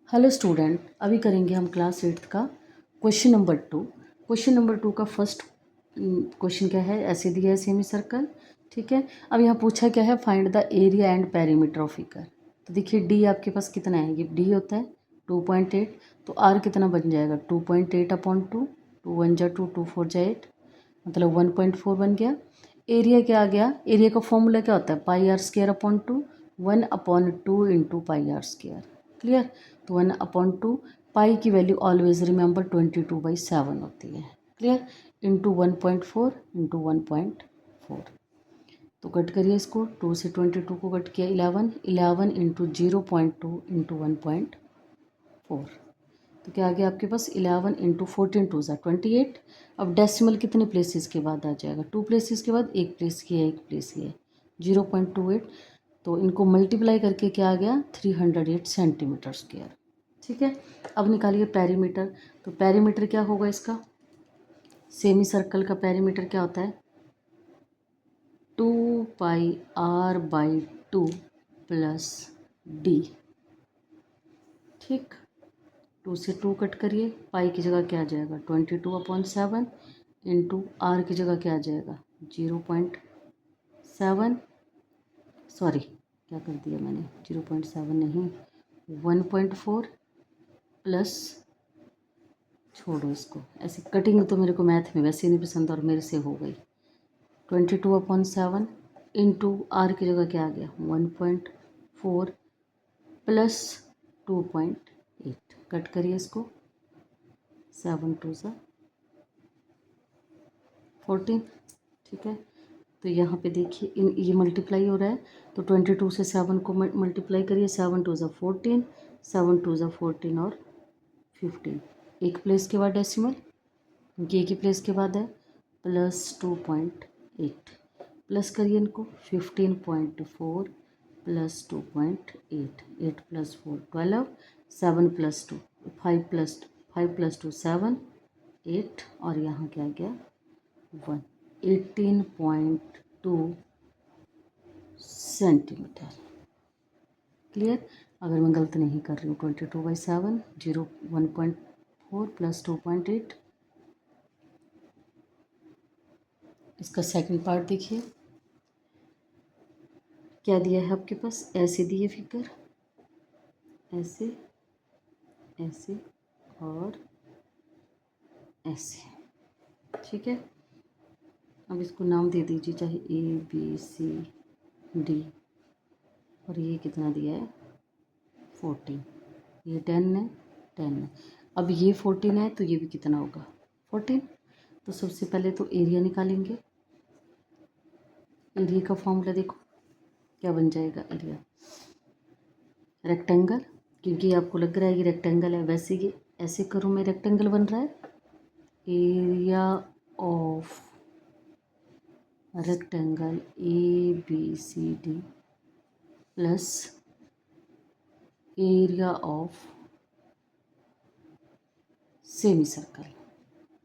Hello student, अभी करेंगे हम क्लास 8 का क्वेश्चन नंबर 2। क्वेश्चन नंबर 2 का फर्स्ट क्वेश्चन क्या है, ऐसे दिया है सेमी सर्कल। ठीक है, अब यहाँ पूछा क्या है, find the area and perimeter of figure. तो देखिए डी आपके पास कितना है, ये डी होता है 2.8, तो आर कितना बन जाएगा 2.8/2, 2 1 जा 2, 2 4 जा 8, मतलब 1.4 बन गया। एरिया क्या आ गया, एरिया का फॉर्मूला क्या होता है, πr² 1/2 इंटू πr²। क्लियर, तो 1/2 पाई की वैल्यू ऑलवेज रिमेंबर 22/7 होती है। Clear, into 1.4 into 1.4। तो कट करिए इसको, 2 से 22 को कट किया 11, 11 इंटू 0.2 इंटू 1.4। तो क्या आ गया आपके पास 11 इंटू 14 2 ज़ा 28। अब डेसिमल कितने प्लेसेस के बाद आ जाएगा, 2 प्लेसेस के बाद, एक प्लेस की है, एक प्लेस की है 0.28। तो इनको मल्टीप्लाई करके क्या आ गया 308 सेंटीमीटर स्क्वायर। ठीक है, अब निकालिए पेरीमीटर। तो पेरीमीटर क्या होगा इसका, सेमी सर्कल का पेरीमीटर क्या होता है 2πr/2 प्लस डी। ठीक, 2 से 2 कट करिए, पाई की जगह क्या आ जाएगा 22/7 इंटू आर की जगह क्या आ जाएगा 0.7, सॉरी क्या कर दिया मैंने, 0.7 नहीं 1.4 प्लस, छोड़ो इसको, ऐसे कटिंग तो मेरे को मैथ में वैसे नहीं पसंद और मेरे से हो गई। 22/7 इंटू आर की जगह क्या आ गया 1.4 प्लस 2.8। कट करिए इसको, 7 2 ज़ा 14। ठीक है, तो यहाँ पे देखिए ये मल्टीप्लाई हो रहा है, तो 22 से 7 को मल्टीप्लाई करिए, 7 2 ज़ा 14, 7 2 ज़ा 14 और 15, एक प्लेस के बाद डेसिमल, क्योंकि एक ही प्लेस के बाद है, प्लस 2.8। प्लस करिए इनको, 15.4 प्लस 2.8, 8 प्लस 4 12, 7 प्लस 2 5 प्लस 2 7 8, और यहाँ क्या गया 1, 18.2 सेंटीमीटर। क्लियर, अगर मैं गलत नहीं कर रही हूँ, 22/7 1.4 प्लस 2.8। इसका सेकंड पार्ट देखिए, क्या दिया है आपके पास, ऐसे दिए फिगर, ऐसे ऐसे और ऐसे। ठीक है, अब इसको नाम दे दीजिए, चाहे ABCD, और ये कितना दिया है 14, ये 10 है, 10 है। अब ये 14 है तो ये भी कितना होगा 14। तो सबसे पहले तो एरिया निकालेंगे। एरिया का फॉर्मूला देखो क्या बन जाएगा, एरिया रेक्टेंगल, क्योंकि आपको लग रहा है ये रेक्टेंगल है, वैसे ये ऐसे करूँ मैं रेक्टेंगल बन रहा है, area of rectangle ABCD plus area of semi circle.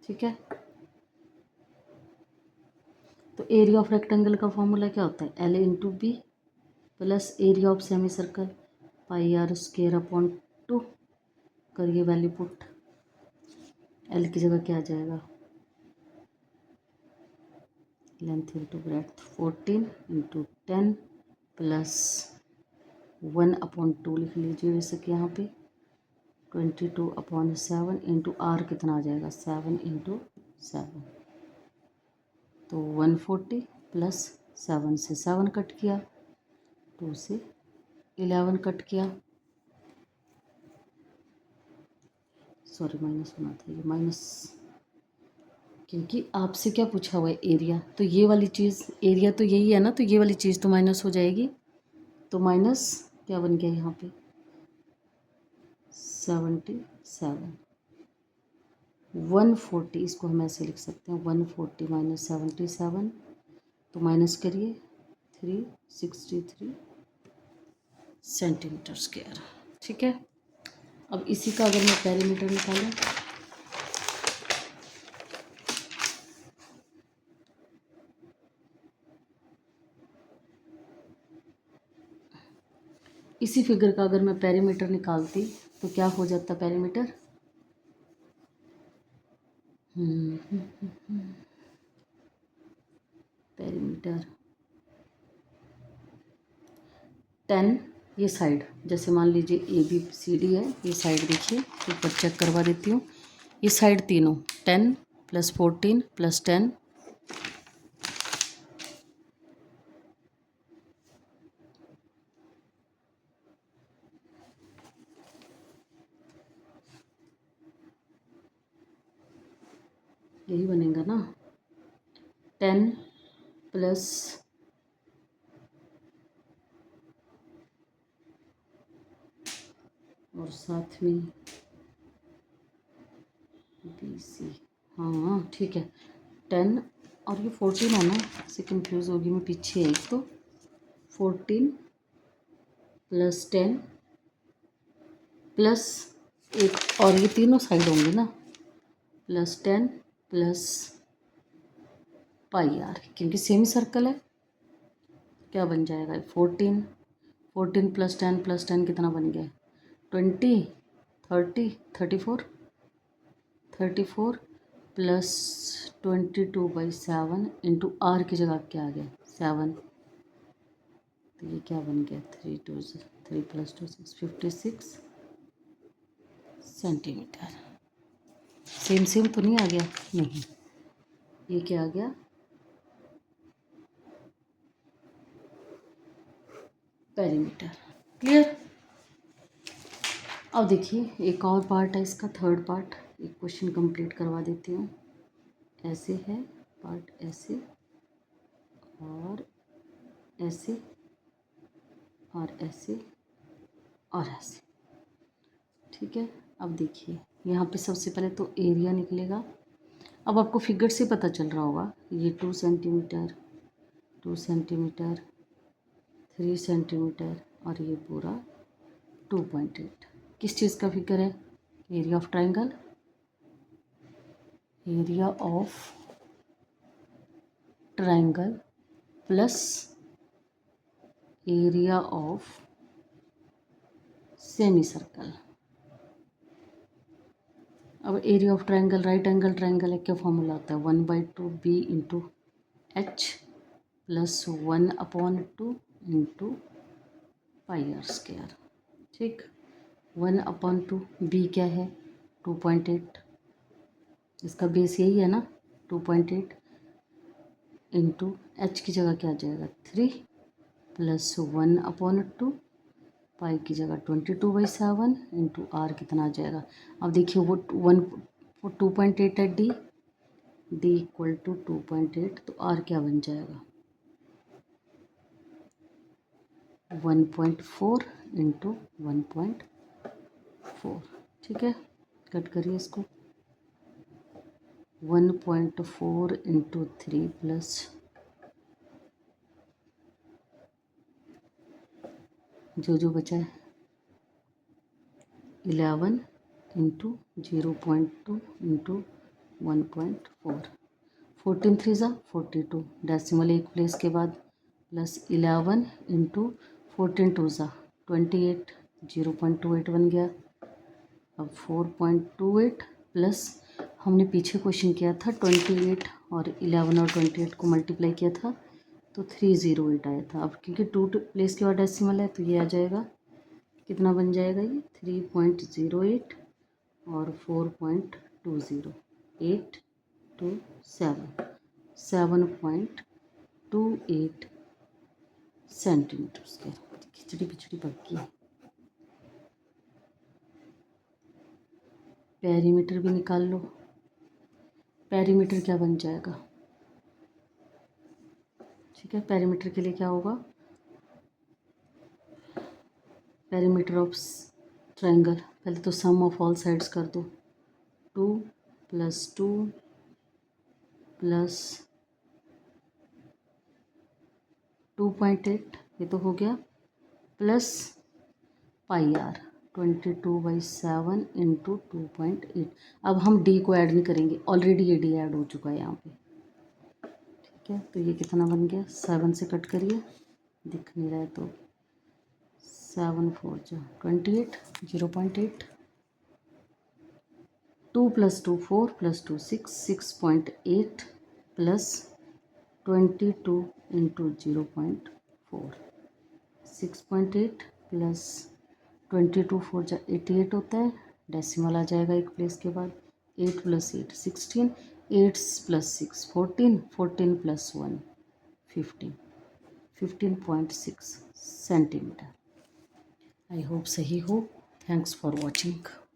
ठीक है, तो एरिया ऑफ रेक्टेंगल का फॉर्मूला क्या होता है, L into B plus area of semi circle πr²/2। करिए वैल्यू पुट, L की जगह क्या आ जाएगा, length into breadth 14 into 10 plus 1/2 लिख लीजिए वैसे कि यहाँ पे 22/7 इंटू आर कितना आ जाएगा 7 इंटू 7, तो 140 प्लस 7 से 7 कट किया, 2 से 11 कट किया, सॉरी माइनस होना था ये माइनस, क्योंकि आपसे क्या पूछा हुआ है एरिया, तो ये वाली चीज़ एरिया तो यही है ना, तो ये वाली चीज़ तो माइनस हो जाएगी, तो माइनस क्या बन गया यहाँ पे 77, 140, इसको हम ऐसे लिख सकते हैं 140 माइनस 77, तो माइनस करिए 363 सेंटीमीटर स्क्वायर। ठीक है, अब इसी का अगर मैं पेरीमीटर निकालूं, इसी फिगर का अगर मैं पेरीमीटर निकालती तो क्या हो जाता पेरीमीटर? पेरीमीटर 10, ये साइड, जैसे मान लीजिए ABCD है, ये साइड देखिए, ऊपर चेक करवा देती हूँ। ये साइड तीनों 10 + 14 + 10, यही बनेगा ना, 10 प्लस और साथ में BC, हाँ ठीक है, 10 और ये 14 है ना, इससे कंफ्यूज होगी मैं, पीछे है एक तो 14 + 10 प्लस एक, और ये तीनों साइड होंगे ना, +10 प्लस πr, क्योंकि सेमी सर्कल है। क्या बन जाएगा? 14 + 10 + 10 कितना बन गया? 20, 30, 34 प्लस 22/7 इंटू r की जगह क्या आ गया? 7, तो ये क्या बन गया? 3 + 2 6, 56 सेंटीमीटर। सेम तो नहीं आ गया? नहीं, ये क्या आ गया? पेरीमीटर। क्लियर? अब देखिए एक और पार्ट है इसका, थर्ड पार्ट, एक क्वेश्चन कंप्लीट करवा देती हूँ। ऐसे है पार्ट, ऐसे और ऐसे और ऐसे और ऐसे, ठीक है। अब देखिए यहाँ पे सबसे पहले तो एरिया निकलेगा। अब आपको फिगर से पता चल रहा होगा, ये 2 सेंटीमीटर 2 सेंटीमीटर 3 सेंटीमीटर और ये पूरा 2.8, किस चीज़ का फिगर है? Area of triangle, area of triangle plus area of semi circle. अब area of triangle, right angle triangle है, क्या फॉर्मूला आता है? 1/2 B into H plus 1/2 into πr², ठीक। 1/2 B क्या है? 2.8, इसका बेस यही है ना, 2.8 इंटू H की जगह क्या आ जाएगा? 3 प्लस 1/2 पाई की जगह 22/7 इंटू R कितना आ जाएगा? अब देखिए वो 2.8 है, D इक्वल टू 2.8, तो R क्या बन जाएगा? 1.4 इंटू 1.4, ठीक है। कट करिए इसको, 1.4 इंटू 3 प्लस जो बचा है 11 इंटू 0.2 इंटू 1.4, 14 3 ज़ा 42, डेसिमल एक प्लेस के बाद, प्लस 11 इंटू 14 2 ज़ा 28, 0.28 बन गया। अब 4.28 प्लस हमने पीछे क्वेश्चन किया था 28 और 11 और 28 को मल्टीप्लाई किया था तो 308 आया था। अब क्योंकि 2 प्लेस के बाद डेसिमल है तो ये आ जाएगा, कितना बन जाएगा ये? 3.08 और 4.20, 8 2 7, 7.28 सेंटीमीटर स्क्वायर। खिचड़ी पिचड़ी पक्की है। पेरीमीटर भी निकाल लो। पेरीमीटर क्या बन जाएगा? ठीक है, पेरीमीटर के लिए क्या होगा? पेरीमीटर ऑफ ट्रायंगल, पहले तो सम ऑफ ऑल साइड्स कर दो, 2 + 2 प्लस 2.8, ये तो हो गया, प्लस πr 22/7 इंटू 2.8। अब हम d को ऐड नहीं करेंगे, ऑलरेडी ये d ऐड हो चुका है यहाँ पे, ठीक है। तो ये कितना बन गया? 7 से कट करिए, दिख नहीं रहा है तो 7 4 जा 28, 0.8, 2 + 2 4 + 2 6, 6.8 plus 22 into 0.4, 6.8 प्लस 22 4 जा 88 होता है, डेसिमल आ जाएगा एक प्लेस के बाद, 8 + 8 16, 8 + 6 14, 14 + 1 15, 15.6 सेंटीमीटर। आई होप सही हो। Thanks for watching.